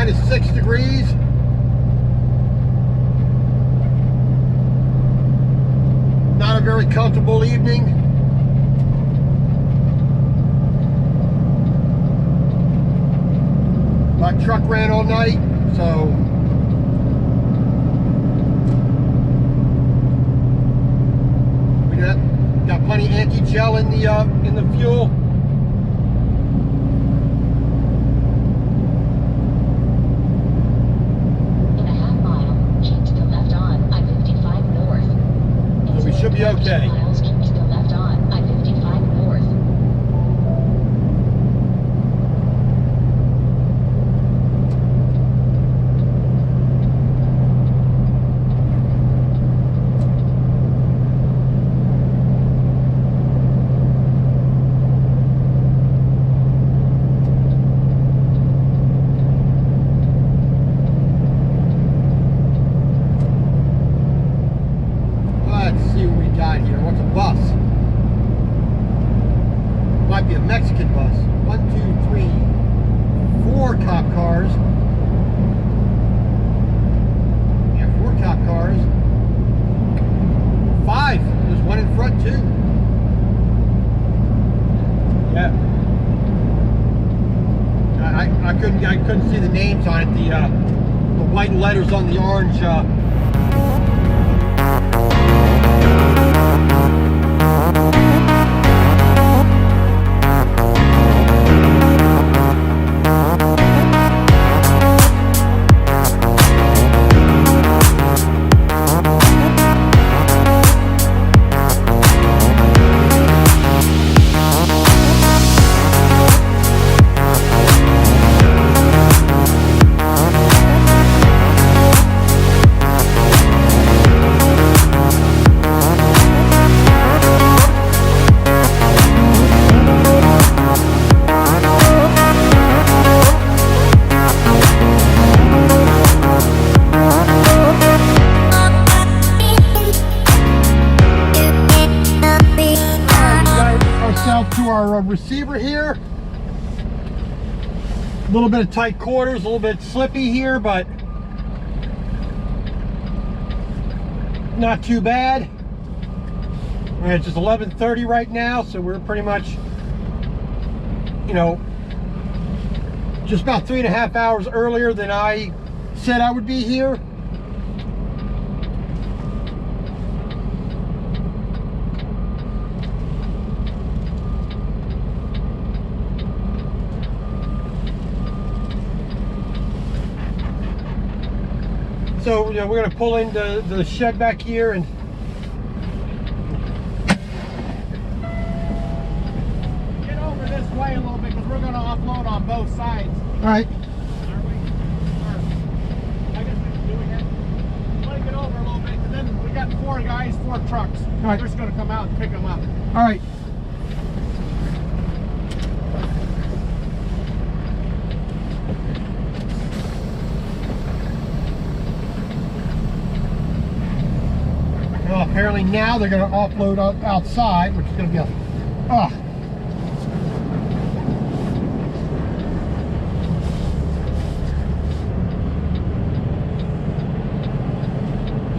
outside is 6 degrees. Not a very comfortable evening. My truck ran all night, so we got plenty of anti-gel in the fuel. Should be okay. Miles, keep to the left on I-55 north. Might be a Mexican bus. 1, 2, 3, 4 cop cars. Yeah, 4 cop cars. 5. There's one in front too. Yeah. I couldn't see the names on it. The white letters on the orange. To our receiver here. A little bit of tight quarters, a little bit slippy here, but not too bad. It's just 11:30 right now, so we're pretty much, you know, just about 3.5 hours earlier than I said I would be here. So, you know, we're going to pull into the shed back here and get over this way a little bit because we're going to offload on both sides. All right. Are we? I guess we can do it. Let it get over a little bit, and then we got 4 guys, 4 trucks. All right. They're just going to come out and pick them up. All right. Well, apparently now they're going to offload outside, which is going to be a...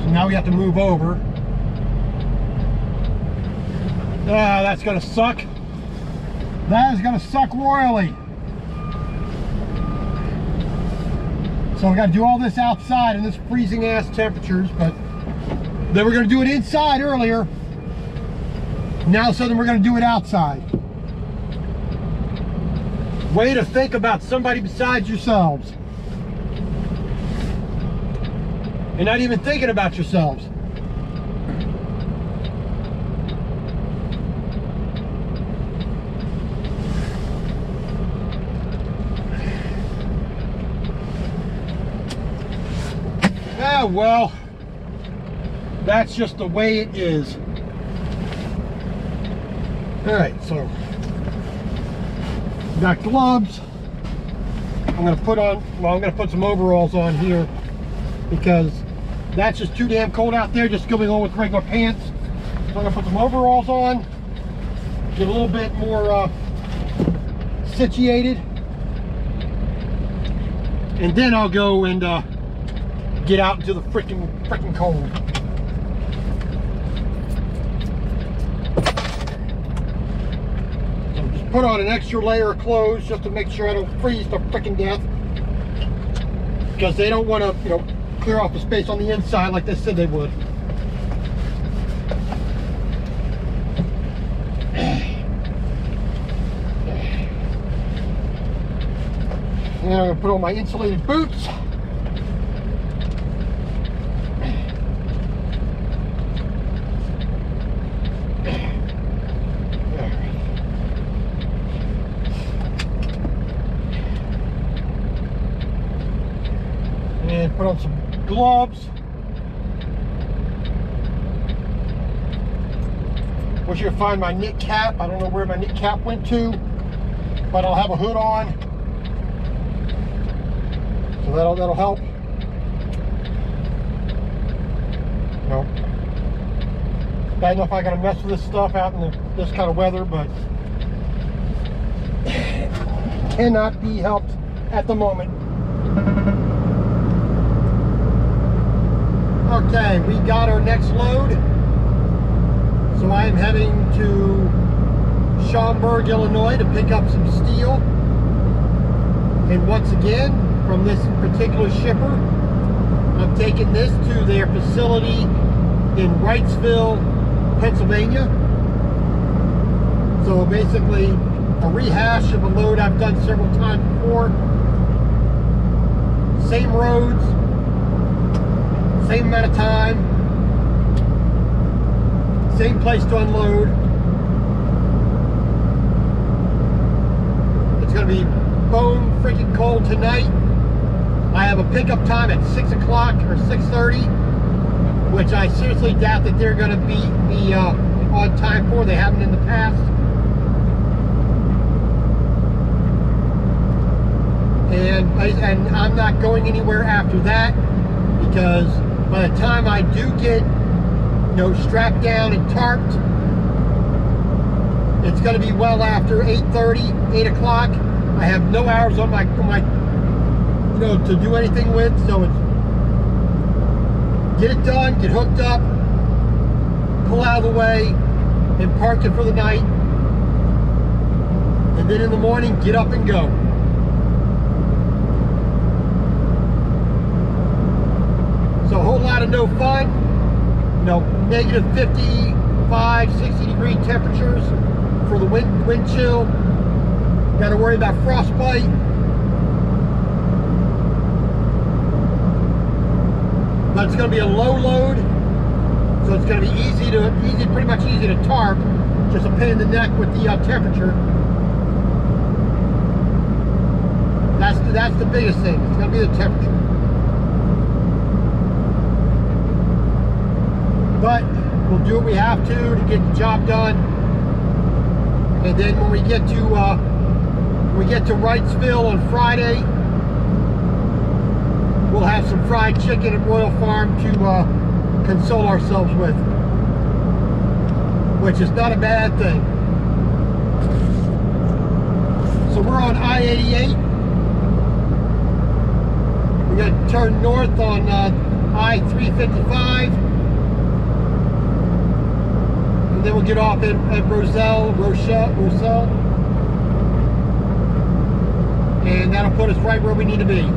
So now we have to move over. That's going to suck. That is going to suck royally. So we got to do all this outside in this freezing ass temperatures, but then we're going to do it inside earlier. Now suddenly we're going to do it outside. Way to think about somebody besides yourselves. You're not even thinking about yourselves. Ah, well, that's just the way it is. All right, so got gloves. I'm gonna put on, well, I'm gonna put some overalls on here because that's just too damn cold out there just going on with regular pants. So I'm gonna put some overalls on, get a little bit more situated. And then I'll go and get out into the freaking cold. So just put on an extra layer of clothes just to make sure I don't freeze to freaking death. Because they don't want to, you know, clear off the space on the inside like they said they would. And I'm going to put on my insulated boots. And put on some gloves. Wish you could find my knit cap. I don't know where my knit cap went to, but I'll have a hood on. So that'll help. No. Bad enough I gotta mess with this stuff out in this kind of weather, but cannot be helped at the moment. Okay, we got our next load. So I am heading to Schaumburg, Illinois to pick up some steel. And once again, from this particular shipper, I'm taking this to their facility in Wrightsville, Pennsylvania. So basically a rehash of a load I've done several times before. Same roads, same amount of time, same place to unload. It's going to be bone freaking cold tonight. I have a pickup time at 6 o'clock or 6:30, which I seriously doubt that they're going to be on time for. They haven't in the past. And I'm not going anywhere after that, because by the time I do get, you know, strapped down and tarped, it's going to be well after 8:30, 8 o'clock. I have no hours on my you know, to do anything with, so it's get it done, get hooked up, pull out of the way, and park it for the night, and then in the morning get up and go. So a whole lot of no fun, you know, negative 55, 60 degree temperatures for the wind chill. Got to worry about frostbite. But it's going to be a low load, so it's going to be pretty much easy to tarp. Just a pain in the neck with the temperature. That's the biggest thing. It's going to be the temperature. But we'll do what we have to get the job done. And then when we get to Wrightsville on Friday, we'll have some fried chicken at Royal Farm to console ourselves with, which is not a bad thing. So we're on I-88. We're going to turn north on I-355. And then we'll get off at Rochelle. And that'll put us right where we need to be.